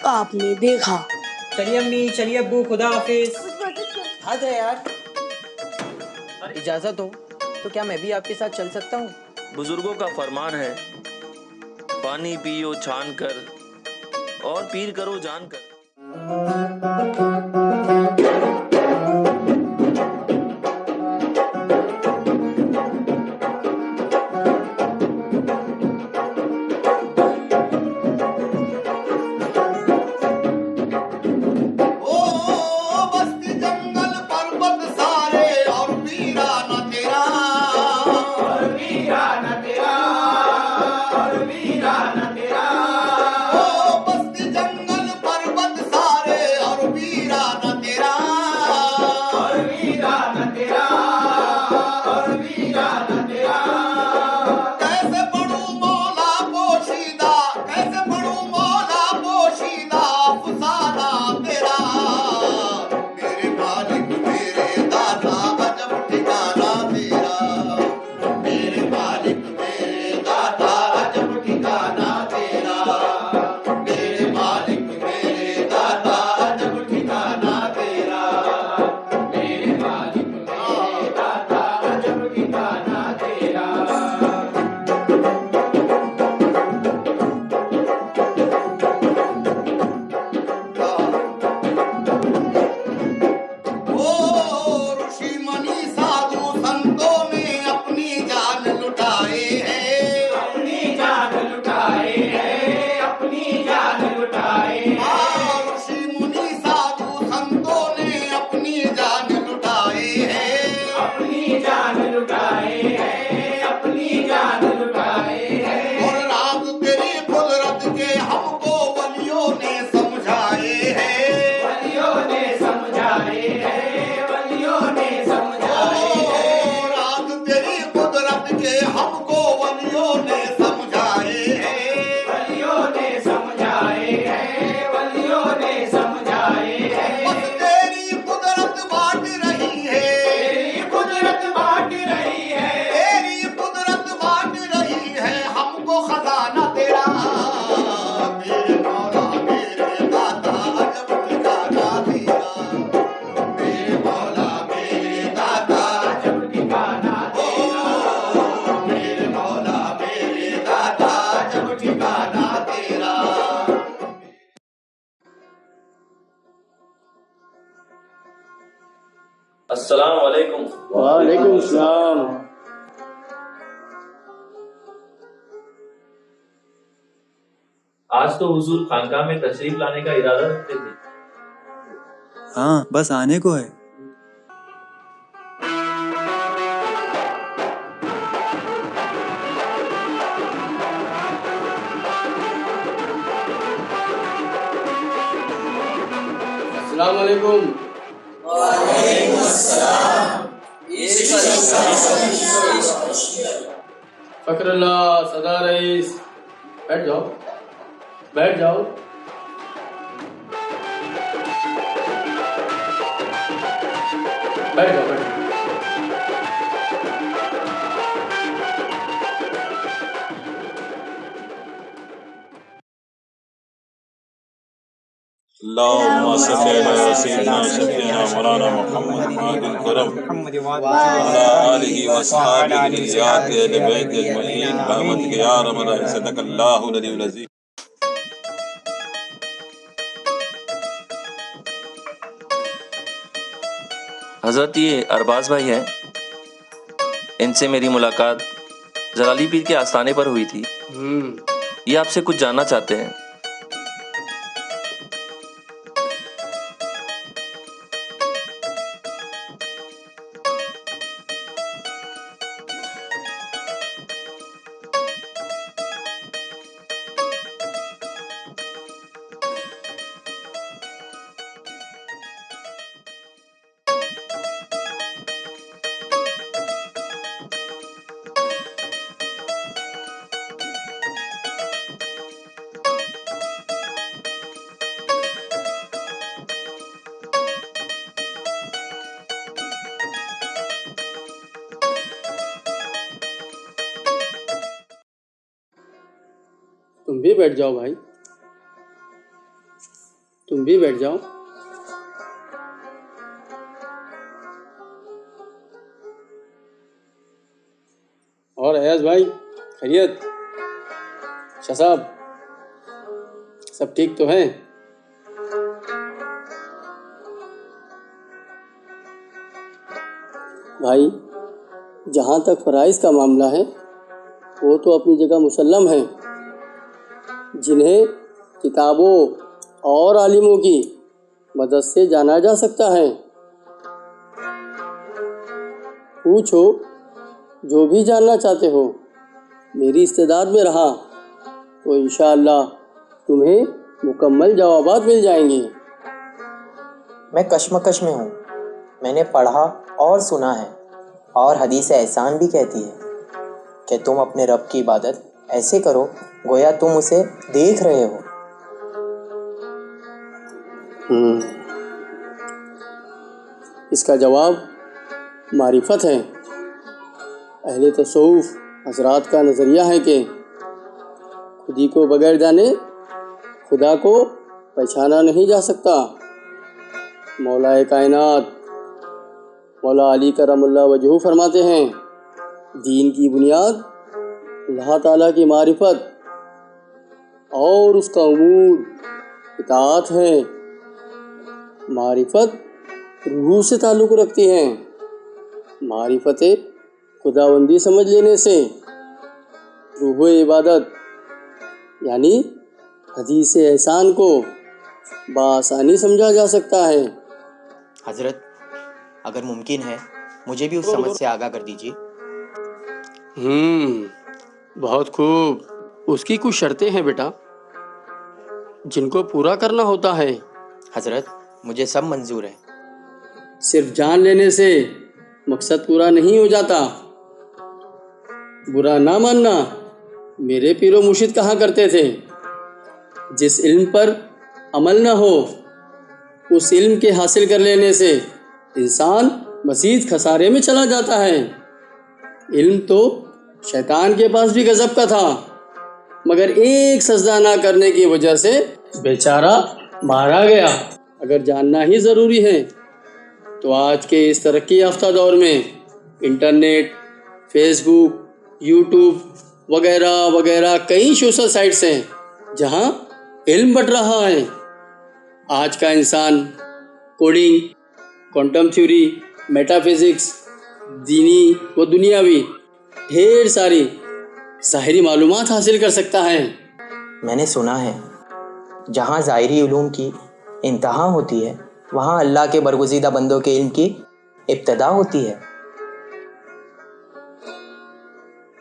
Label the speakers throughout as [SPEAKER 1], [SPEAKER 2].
[SPEAKER 1] آپ نے دیکھا۔
[SPEAKER 2] چلیے امی، چلیے ابو، خدا حافظ۔
[SPEAKER 3] حد ہے یار، اجازت ہو تو کیا میں بھی آپ کے ساتھ چل سکتا ہوں؟
[SPEAKER 4] بزرگوں کا فرمان ہے، پانی پیو چھان کر اور پیر کرو جان کر۔ السلام علیکم۔
[SPEAKER 5] وعلیکم السلام۔
[SPEAKER 4] آج تو حضور خانقاہ میں تشریف لانے کا ارادہ رکھتے تھے۔
[SPEAKER 6] ہاں بس آنے کو ہے۔
[SPEAKER 5] السلام علیکم۔
[SPEAKER 7] وعلیکم السلام۔
[SPEAKER 5] فخر اللہ، صدا رئیس، بیٹھ جاؤ بیٹھ جاؤ۔ بیٹھ جاؤ بیٹھ جاؤ۔
[SPEAKER 8] اللهم صل على سيدنا وشفيعنا مولانا محمد ماضي الكرم وعلى آله وأصحابه الإليات لبيت أجمعين برحمتك يا رب صدق الله العلي العظيم۔
[SPEAKER 4] حضرت یہ ارباز بھائی ہیں، ان سے میری ملاقات جلالی پیر کے آستانے پر ہوئی تھی۔ یہ آپ سے کچھ جاننا چاہتے ہیں۔
[SPEAKER 5] تم بھی بیٹھ جاؤ بھائی۔ تم بھی بیٹھ جاؤ. اور ایاز بھائی خیریت؟ شاہ صاحب سب ٹھیک تو ہیں؟ بھائی جہاں تک فرائض کا معاملہ ہے وہ تو اپنی جگہ مسلم ہیں، جنہیں کتابوں اور عالموں کی مدد سے جانا جا سکتا ہے. پوچھو جو بھی جاننا چاہتے ہو، میری استعداد میں رہا تو انشاءاللہ تمہیں مکمل جوابات مل جائیں گے.
[SPEAKER 3] میں کشمکش میں ہوں. میں نے پڑھا اور سنا ہے، اور حدیث احسان بھی کہتی ہے کہ تم اپنے رب کی عبادت ایسے کرو گویا تم اسے دیکھ رہے ہو.
[SPEAKER 5] اس کا جواب معرفت ہے. اہل تصوف حضرات کا نظریہ ہے کہ خودی کو بغیر جانے خدا کو پہچانا نہیں جا سکتا. مولا کائنات مولا علی کرم اللہ وجہہ فرماتے ہیں دین کی بنیاد اللہ تعالیٰ کی معرفت اور اس کا امور اطاعت ہے. معرفت روح سے تعلق رکھتی ہیں. معرفت خداوندی سمجھ لینے سے روح عبادت یعنی حدیث احسان کو بآسانی سمجھا جا سکتا ہے.
[SPEAKER 3] حضرت اگر ممکن ہے مجھے بھی اس سمجھ سے آگاہ کر دیجیے.
[SPEAKER 5] بہت خوب. اس کی کچھ شرطیں ہیں بیٹا جن کو پورا کرنا ہوتا ہے.
[SPEAKER 3] حضرت مجھے سب منظور ہے.
[SPEAKER 5] صرف جان لینے سے مقصد پورا نہیں ہو جاتا. برا نہ ماننا، میرے پیر و مرشد کہا کرتے تھے جس علم پر عمل نہ ہو اس علم کے حاصل کر لینے سے انسان مزید خسارے میں چلا جاتا ہے. علم تو شیطان کے پاس بھی غضب کا تھا، مگر ایک سجدہ نہ کرنے کی وجہ سے بیچارہ مارا گیا. اگر جاننا ہی ضروری ہے تو آج کے اس ترقی یافتہ دور میں انٹرنیٹ، فیس بک، یوٹیوب وغیرہ وغیرہ کئی سوشل سائٹس ہیں جہاں علم بٹ رہا ہے. آج کا انسان coding, quantum theory, meta physics, دینی و دنیاوی ڈھیر ساری ظاہری معلومات حاصل کر سکتا ہے.
[SPEAKER 3] میں نے سنا ہے جہاں ظاہری علوم کی انتہا ہوتی ہے وہاں اللہ کے برگزیدہ بندوں کے علم کی ابتدا ہوتی ہے.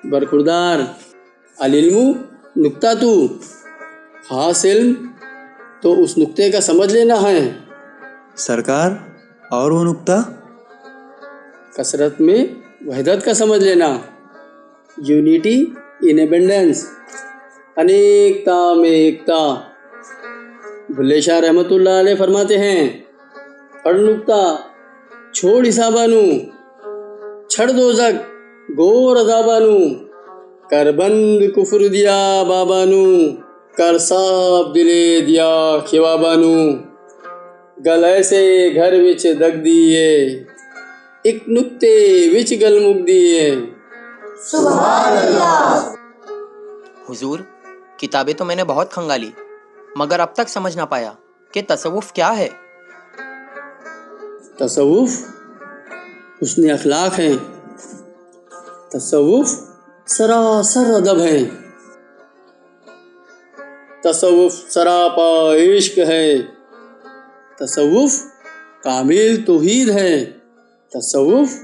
[SPEAKER 5] برخوردار العلم نقطہ تو خاص علم تو اس نقطے کا سمجھ لینا ہے.
[SPEAKER 6] سرکار اور وہ نقطہ؟
[SPEAKER 5] کثرت میں وحدت کا سمجھ لینا. یونیٹی ان ایبنڈنس، انیکتا میں ایکتا. بھلے شاہ رحمۃ اللہ علیہ فرماتے ہیں پڑھ نقطہ چھوڑ حسابانو، چھڑ دوزک گور عذابانو، کر بند کفر دیا بابانو، کر صاف دلے دیا خوابانو، گل ایسے گھر وچ دگ دیے ایک نقطے وچ گل مک دیے.
[SPEAKER 7] سبحان اللہ.
[SPEAKER 3] حضور کتابیں تو میں نے بہت کھنگالی مگر اب تک سمجھ نہ پایا کہ تصوف کیا ہے.
[SPEAKER 5] تصوف حسن اخلاق ہے. تصوف سراسر ادب ہے. تصوف سراپا عشق ہے. تصوف کامل توحید ہے. تصوف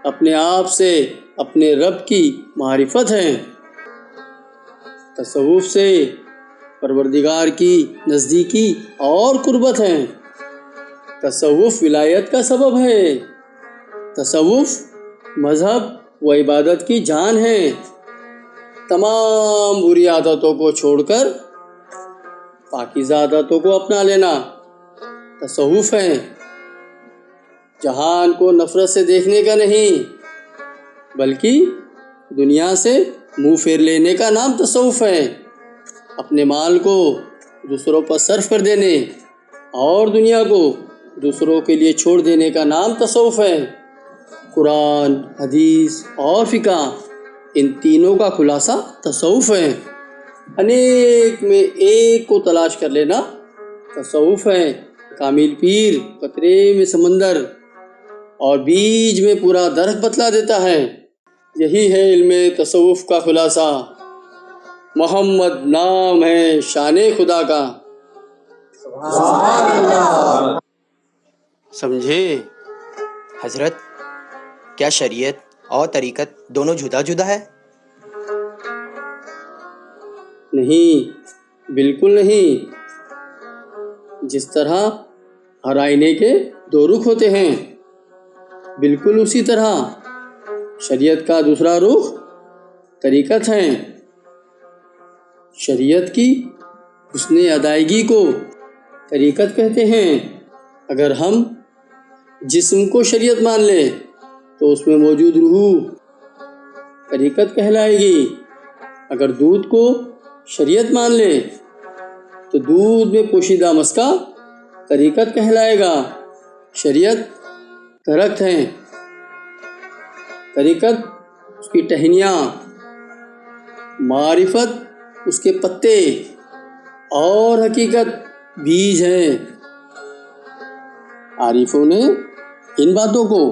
[SPEAKER 5] اپنے آپ سے اپنے رب کی معرفت ہے. تصوف سے پروردگار کی نزدیکی اور قربت ہے. تصوف ولایت کا سبب ہے. تصوف مذہب و عبادت کی جان ہے. تمام بری عادتوں کو چھوڑ کر پاکیزہ عادتوں کو اپنا لینا تصوف ہے. جہان کو نفرت سے دیکھنے کا نہیں بلکہ دنیا سے منہ پھیر لینے کا نام تصوف ہے. اپنے مال کو دوسروں پر صرف کر دینے اور دنیا کو دوسروں کے لیے چھوڑ دینے کا نام تصوف ہے۔ قرآن، حدیث اور فقہ، ان تینوں کا خلاصہ تصوف ہے۔ انیک میں ایک کو تلاش کر لینا تصوف ہے۔ کامل پیر قطرے میں سمندر اور بیج میں پورا درخت بتلا دیتا ہے۔ یہی ہے علم تصوف کا خلاصہ۔ محمد نام ہے شان خدا کا۔ سمجھے؟
[SPEAKER 3] حضرت، کیا شریعت اور طریقت دونوں جدا جدا ہے؟
[SPEAKER 5] نہیں، بالکل نہیں۔ جس طرح ہر آئینے کے دو رخ ہوتے ہیں، بالکل اسی طرح شریعت کا دوسرا رخ طریقت ہے۔ شریعت کی حسن ادائیگی کو طریقت کہتے ہیں۔ اگر ہم جسم کو شریعت مان لیں تو اس میں موجود روح طریقت کہلائے گی۔ اگر دودھ کو شریعت مان لیں تو دودھ میں پوشیدہ مسکہ طریقت کہلائے گا۔ شریعت درخت ہے، طریقت اس کی ٹہنیاں، معرفت اس کے پتے اور حقیقت بیج ہیں۔ عارفوں نے ان باتوں کو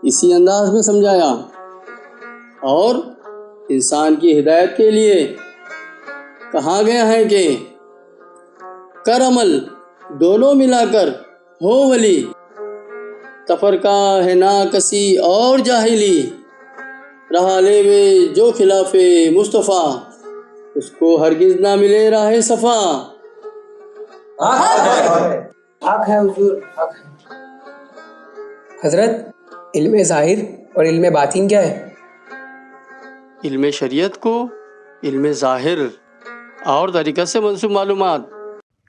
[SPEAKER 5] اسی انداز میں سمجھایا اور انسان کی ہدایت کے لیے کہا گیا ہے کہ کر عمل دونوں ملا کر ہو ولی، تفرقہ ہے ناکسی اور جاہلی، رہا لے میں جو خلاف مصطفیٰ، اس کو ہرگز نہ ملے راہ صفا۔
[SPEAKER 1] حق ہے حضور، حق ہے۔ حضرت، علم ظاہر اور علم باطن کیا ہے؟
[SPEAKER 5] علم شریعت کو علم ظاہر اور طریقت سے منسوب معلومات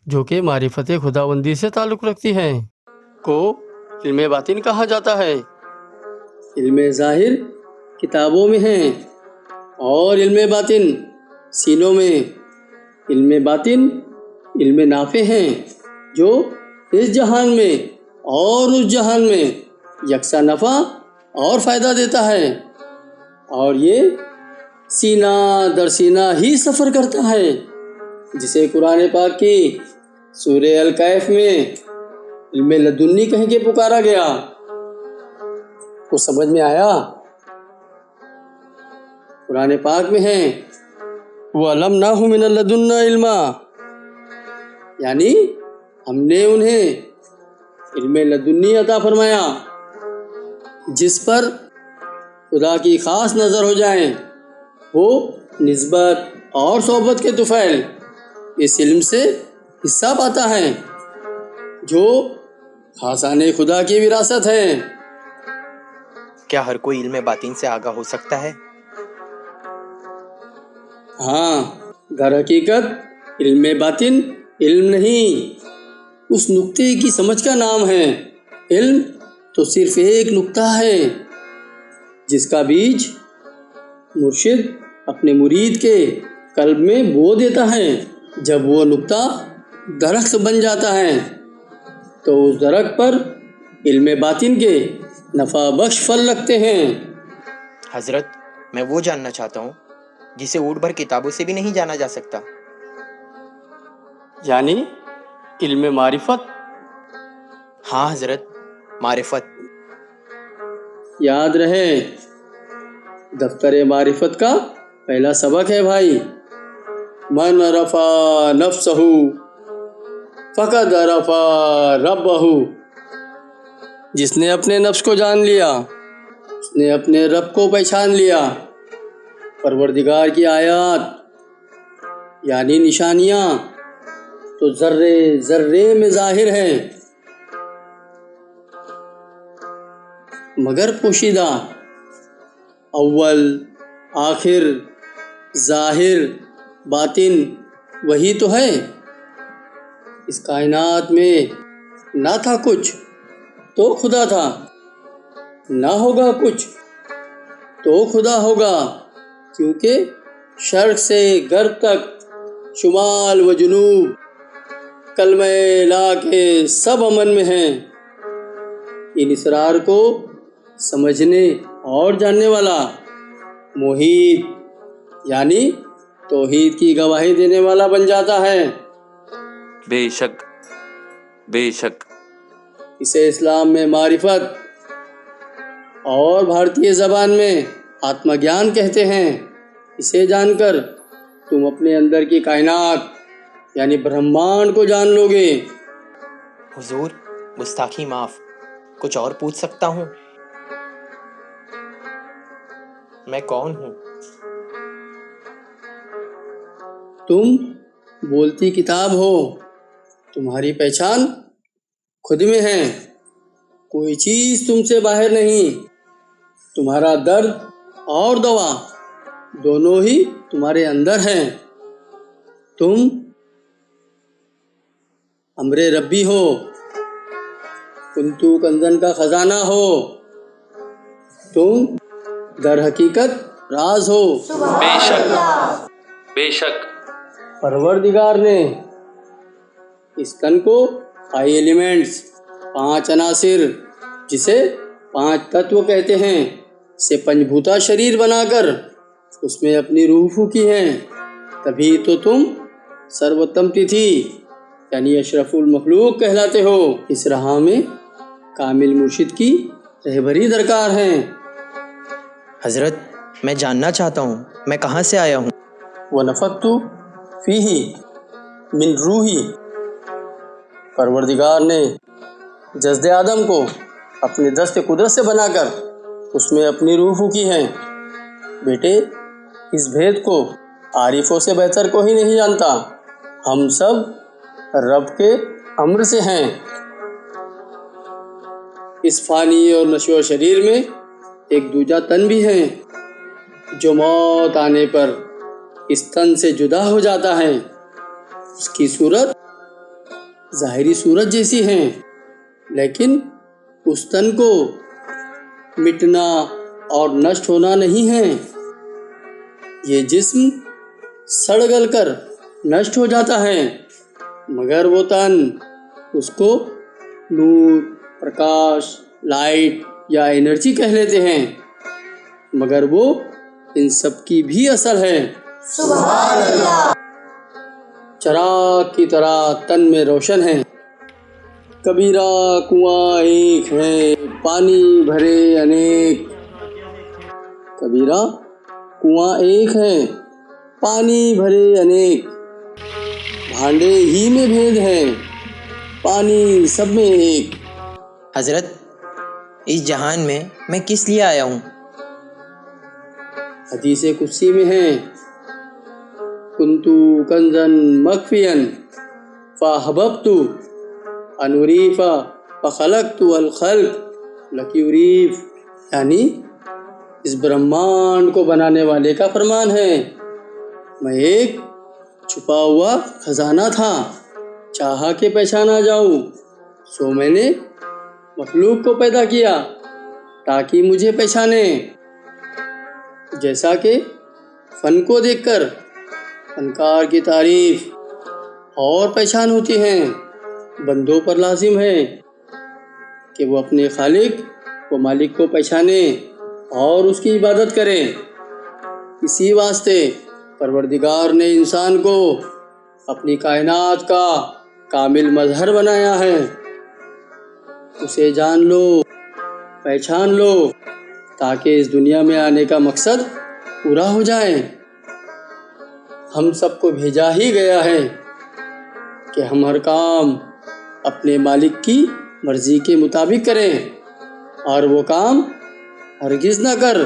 [SPEAKER 5] جو کہ معرفت خداوندی سے تعلق رکھتی ہیں کو علم باطن کہا جاتا ہے۔ علم ظاہر کتابوں میں ہیں اور علم باطن سینوں میں۔ علم باطن علم نافع ہیں جو اس جہان میں اور اس جہان میں یکساں نفع اور فائدہ دیتا ہے، اور یہ سینہ در سینہ ہی سفر کرتا ہے، جسے قرآن پاک کی سورہ الکہف میں علم لدنی کہہ کے پکارا گیا۔ کچھ سمجھ میں آیا؟ قرآن پاک میں ہے وَعَلَّمْنَاهُ مِنَ لَدُنَّا عِلْمًا، یعنی ہم نے انہیں علم لدنی عطا فرمایا جس پر خدا کی خاص نظر ہو جائیں، وہ نسبت اور صحبت کے طفیل اس علم سے حصہ پاتا ہے جو خاصان خدا کی وراثت ہے۔
[SPEAKER 3] کیا ہر کوئی علم باطن سے آگاہ ہو سکتا ہے؟
[SPEAKER 5] ہاں، در حقیقت علم باطن علم نہیں، اس نقطے کی سمجھ کا نام ہے۔ علم تو صرف ایک نقطہ ہے جس کا بیج مرشد اپنے مرید کے قلب میں بو دیتا ہے۔ جب وہ نقطہ درخت بن جاتا ہے تو اس درخت پر علم باطن کے نفع بخش پھل لگتے ہیں۔
[SPEAKER 3] حضرت، میں وہ جاننا چاہتا ہوں جسے اوٹ بھر کتابوں سے بھی نہیں جانا جا سکتا۔
[SPEAKER 5] یعنی علم معرفت؟
[SPEAKER 3] ہاں حضرت، معرفت۔
[SPEAKER 5] یاد رہے، دفتر معرفت کا پہلا سبق ہے بھائی، من رفع نفسہ فقد رفع ربہ۔ جس نے اپنے نفس کو جان لیا، اس نے اپنے رب کو پہچان لیا۔ پروردگار کی آیات یعنی نشانیاں تو ذرے ذرے میں ظاہر ہیں، مگر پوشیدہ، اول آخر ظاہر باطن وہی تو ہے۔ اس کائنات میں نہ تھا کچھ تو خدا تھا، نہ ہوگا کچھ تو خدا ہوگا، کیونکہ شرق سے غرب تک، شمال و جنوب، کلمہ لا کے سب امن میں ہیں۔ ان اسرار کو سمجھنے اور جاننے والا موحد یعنی توحید کی گواہی دینے والا بن جاتا ہے۔
[SPEAKER 4] بے شک بے شک۔
[SPEAKER 5] اسے اسلام میں معرفت اور بھارتی زبان میں آتما گیان کہتے ہیں۔ اسے جان کر تم اپنے اندر کی کائنات یعنی برہمانڈ کو جان لو گے۔
[SPEAKER 3] حضور گستاخی معاف، کچھ اور پوچھ سکتا ہوں؟ میں کون ہوں؟
[SPEAKER 5] تم بولتی کتاب ہو، تمہاری پہچان خود میں ہے، کوئی چیز تم سے باہر نہیں۔ تمہارا درد اور دوا دونوں ہی تمہارے اندر ہیں۔ تم امر ربی ہو، کنتو کنزن کا خزانہ ہو، تم در حقیقت راز ہو۔
[SPEAKER 4] بے شک بے شک۔
[SPEAKER 5] پروردگار نے اس تن کو 5 ایلیمنٹس 5 عناصر جسے 5 تتو کہتے ہیں سے پنچ بھوتا شریر بنا کر اس میں اپنی روح پھونکی ہے، تبھی تو تم سروتم تتھی یعنی اشرف المخلوق کہلاتے ہو۔ اس راہ میں کامل مرشد کی رہبری درکار ہے۔
[SPEAKER 3] حضرت میں جاننا چاہتا ہوں میں کہاں سے آیا ہوں؟
[SPEAKER 5] وَنَفَخْتُ فِيهِ مِن روحی، پروردگار نے جسد آدم کو اپنے دست قدرت سے بنا کر اس میں اپنی روح پھونکی ہے۔ بیٹے اس بھید کو عارفوں سے بہتر کوئی نہیں جانتا، ہم سب رب کے امر سے ہیں۔ اس فانی اور نشو شریر میں ایک دوجا تن بھی ہے جو موت آنے پر اس تن سے جدا ہو جاتا ہے۔ اس کی صورت ظاہری صورت جیسی ہے، لیکن اس تن کو مٹنا اور نشٹ ہونا نہیں ہے۔ یہ جسم سڑ گل کر نشٹ ہو جاتا ہے، مگر وہ تن اس کو نور، پرکاش، لائٹ یا انرجی کہہ لیتے ہیں، مگر وہ ان سب کی بھی اصل ہے۔
[SPEAKER 7] سبحان اللہ۔
[SPEAKER 5] چراغ کی طرح تن میں روشن ہے۔ کبیرہ کنواں ایک ہے، پانی بھرے انیک۔ کبیرہ کنواں ایک ہے، پانی بھرے انیک۔ بھانڈے ہی میں بھید ہے، پانی سب میں ایک۔
[SPEAKER 3] حضرت اس جہان میں کس لیے آیا ہوں؟
[SPEAKER 5] حدیث قدسی میں ہے، کنتو کنزن مخفین فاحببت ان اریف فخلقت الخلق لکی اریف، یعنی اس برہمانڈ کو بنانے والے کا فرمان ہے، میں ایک چھپا ہوا خزانہ تھا، چاہا کہ پہچانا جاؤں، سو میں نے مخلوق کو پیدا کیا تاکہ مجھے پہچانے۔ جیسا کہ فن کو دیکھ کر فنکار کی تعریف اور پہچان ہوتی ہے، بندوں پر لازم ہے کہ وہ اپنے خالق و مالک کو پہچانے اور اس کی عبادت کریں۔ اسی واسطے پروردگار نے انسان کو اپنی کائنات کا کامل مظہر بنایا ہے۔ اسے جان لو، پہچان لو، تاکہ اس دنیا میں آنے کا مقصد پورا ہو جائے۔ ہم سب کو بھیجا ہی گیا ہے کہ ہم ہر کام اپنے مالک کی مرضی کے مطابق کریں، اور وہ کام ہرگز نہ کر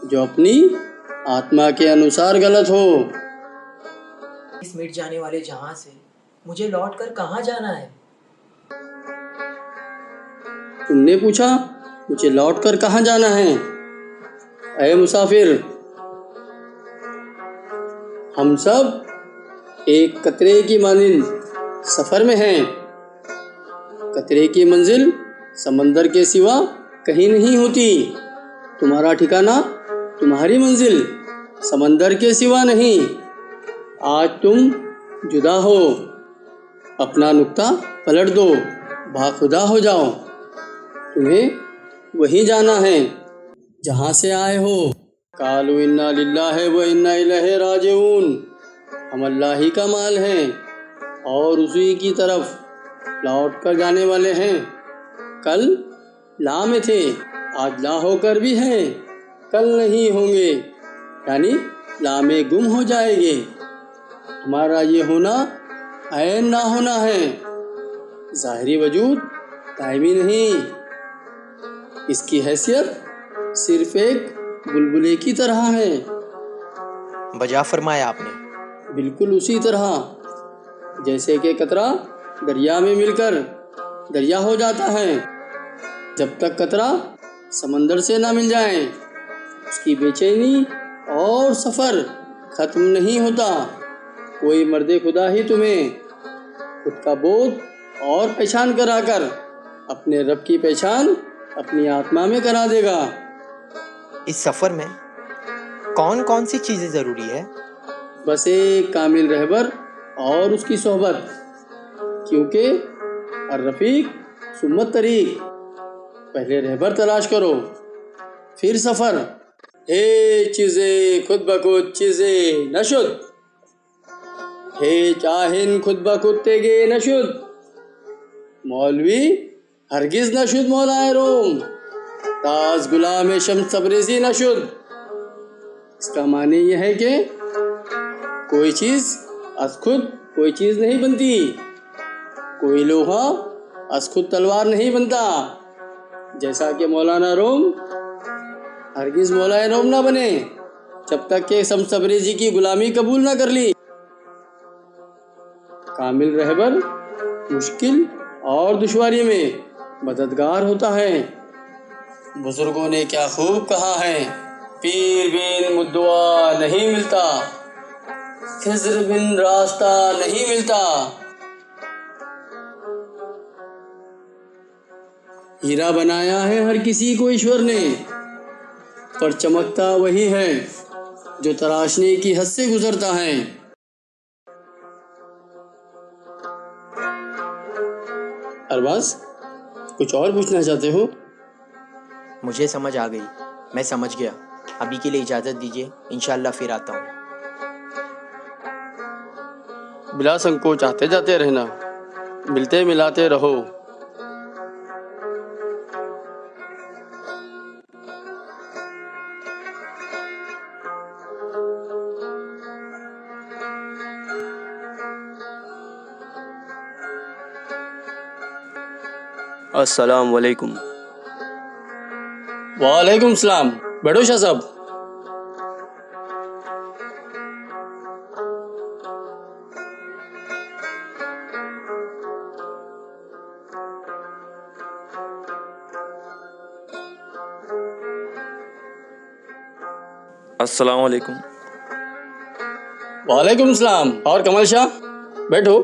[SPEAKER 5] جو اپنی آتما کے انوسار غلط ہو۔
[SPEAKER 3] اس مٹ جانے والے جہاں سے مجھے لوٹ کر کہاں جانا ہے؟
[SPEAKER 5] تم نے پوچھا مجھے لوٹ کر کہاں جانا ہے؟ اے مسافر، ہم سب ایک قطرے کی مانند سفر میں ہیں۔ قطرے کی منزل سمندر کے سوا کہیں نہیں ہوتی۔ تمہارا ٹھکانہ، تمہاری منزل سمندر کے سوا نہیں۔ آج تم جدا ہو، اپنا نقطہ پلٹ دو، باخدا ہو جاؤ۔ تمہیں وہیں جانا ہے جہاں سے آئے ہو۔ قالوا انا للہ و انا الیہ راجعون، ہم اللہ ہی کا مال ہیں اور اسی کی طرف لوٹ کر جانے والے ہیں۔ کل لا میں تھے، آج لا ہو کر بھی ہیں، کل نہیں ہوں گے، یعنی لا میں گم ہو جائے گے۔ ہمارا یہ ہونا عین نہ ہونا ہے، ظاہری وجود دائمی نہیں۔ اس کی حیثیت صرف ایک بلبلے کی طرح ہے۔
[SPEAKER 3] بجا فرمایا آپ نے۔
[SPEAKER 5] بالکل اسی طرح جیسے کہ قطرہ دریا میں مل کر دریا ہو جاتا ہے، جب تک قطرہ سمندر سے نہ مل جائے اس کی بے چینی اور سفر ختم نہیں ہوتا۔ کوئی مرد خدا ہی تمہیں خود کا بودھ اور پہچان کرا کر اپنے رب کی پہچان اپنی آتما میں کرا دے گا۔
[SPEAKER 3] اس سفر میں کون کون سی چیزیں ضروری ہے؟
[SPEAKER 5] بس ایک کامل رہبر اور اس کی صحبت، کیونکہ الرفیق ثم الطریق۔ پہلے رہبر تلاش کرو، پھر سفر۔ ہے چیزیں خود بخود چیزیں نشد، ہے چاہن خود بخود تیگے نشد، مولوی ہرگز نشد مولائے روم، تاز غلام شمس تبریزی نشد۔ اس کا معنی یہ ہے کہ کوئی چیز از خود کوئی چیز نہیں بنتی، کوئی لوہا از خود تلوار نہیں بنتا، جیسا کہ مولانا روم ہرگز مولا روم نہ بنے جب تک کہ شمس تبریزی کی غلامی قبول نہ کر لی۔ کامل رہبر مشکل اور دشواری میں مددگار ہوتا ہے۔ بزرگوں نے کیا خوب کہا ہے، پیر بن مدعا نہیں ملتا، خضر بن راستہ نہیں ملتا۔ ہیرا بنایا ہے ہر کسی کو ایشور نے، پر چمکتا وہی ہے جو تراشنے کی حد سے گزرتا ہے۔ ارباز کچھ اور پوچھنا چاہتے ہو؟
[SPEAKER 3] مجھے سمجھ آ گئی، میں سمجھ گیا۔ ابھی کے لیے اجازت دیجیے، انشاءاللہ پھر آتا ہوں۔
[SPEAKER 5] بلا سنکوچ آتے جاتے رہنا، ملتے ملاتے رہو۔
[SPEAKER 9] السلام علیکم۔
[SPEAKER 5] وعلیکم السلام، بیٹھو شاہ صاحب۔
[SPEAKER 4] السلام علیکم۔
[SPEAKER 5] وعلیکم السلام، اور کمال شاہ بیٹھو۔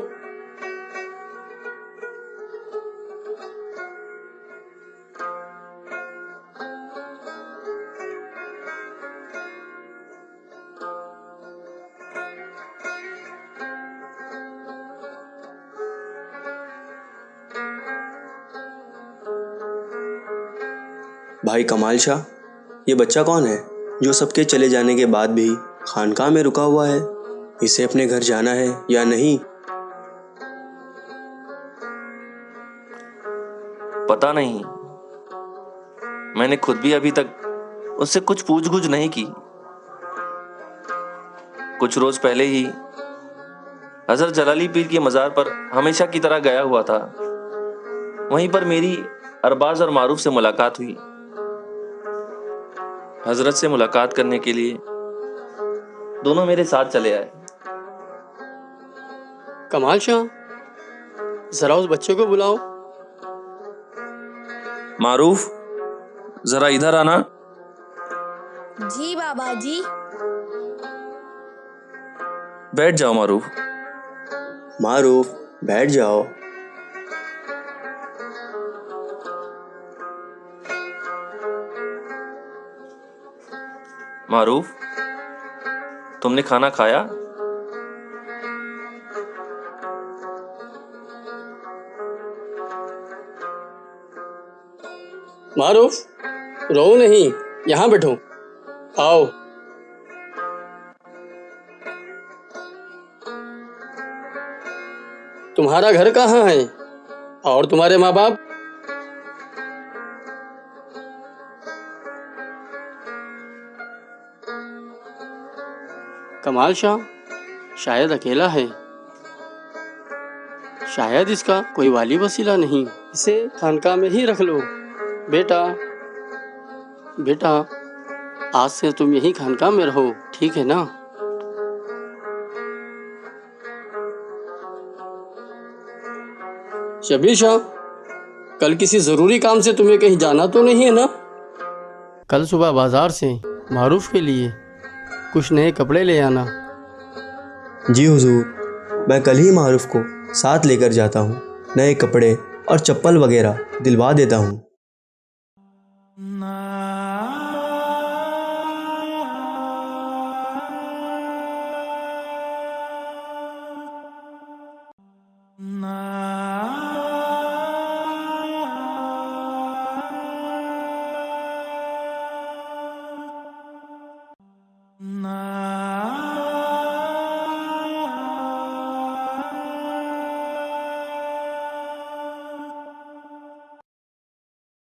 [SPEAKER 9] بھائی کمال شاہ، یہ بچہ کون ہے جو سب کے چلے جانے کے بعد بھی خانقاہ میں رکا ہوا ہے؟ اسے اپنے گھر جانا ہے یا نہیں؟
[SPEAKER 4] پتہ نہیں، میں نے خود بھی ابھی تک اس سے کچھ پوچھ گچھ نہیں کی۔ کچھ روز پہلے ہی حضرت جلالی پیر کے مزار پر ہمیشہ کی طرح گیا ہوا تھا۔ وہیں پر میری ارباز اور معروف سے ملاقات ہوئی۔ حضرت سے ملاقات کرنے کے لیے دونوں میرے ساتھ چلے آئے۔
[SPEAKER 5] کمال شاہ، ذرا اس بچے کو بلاؤ۔
[SPEAKER 4] معروف، ذرا ادھر آنا۔
[SPEAKER 7] جی بابا جی۔
[SPEAKER 4] بیٹھ جاؤ معروف۔
[SPEAKER 9] معروف بیٹھ جاؤ۔
[SPEAKER 4] معروف، تم نے کھانا کھایا؟
[SPEAKER 5] معروف رو نہیں، یہاں بیٹھو، آؤ۔ تمہارا گھر کہاں ہے اور تمہارے ماں باپ؟ کمال شاہ شاید اکیلا ہے، شاید اس کا کوئی والی وسیلہ نہیں، اسے خانقاہ میں ہی رکھ لو۔ بیٹا آج سے تم یہی خانقاہ میں رہو، ٹھیک ہے نا؟ شبیر شاہ، کل کسی ضروری کام سے تمہیں کہیں جانا تو نہیں ہے نا؟ کل صبح بازار سے معروف کے لیے کچھ نئے کپڑے لے آنا۔
[SPEAKER 9] جی حضور، میں کل ہی معروف کو ساتھ لے کر جاتا ہوں، نئے کپڑے اور چپل وغیرہ دلوا دیتا ہوں۔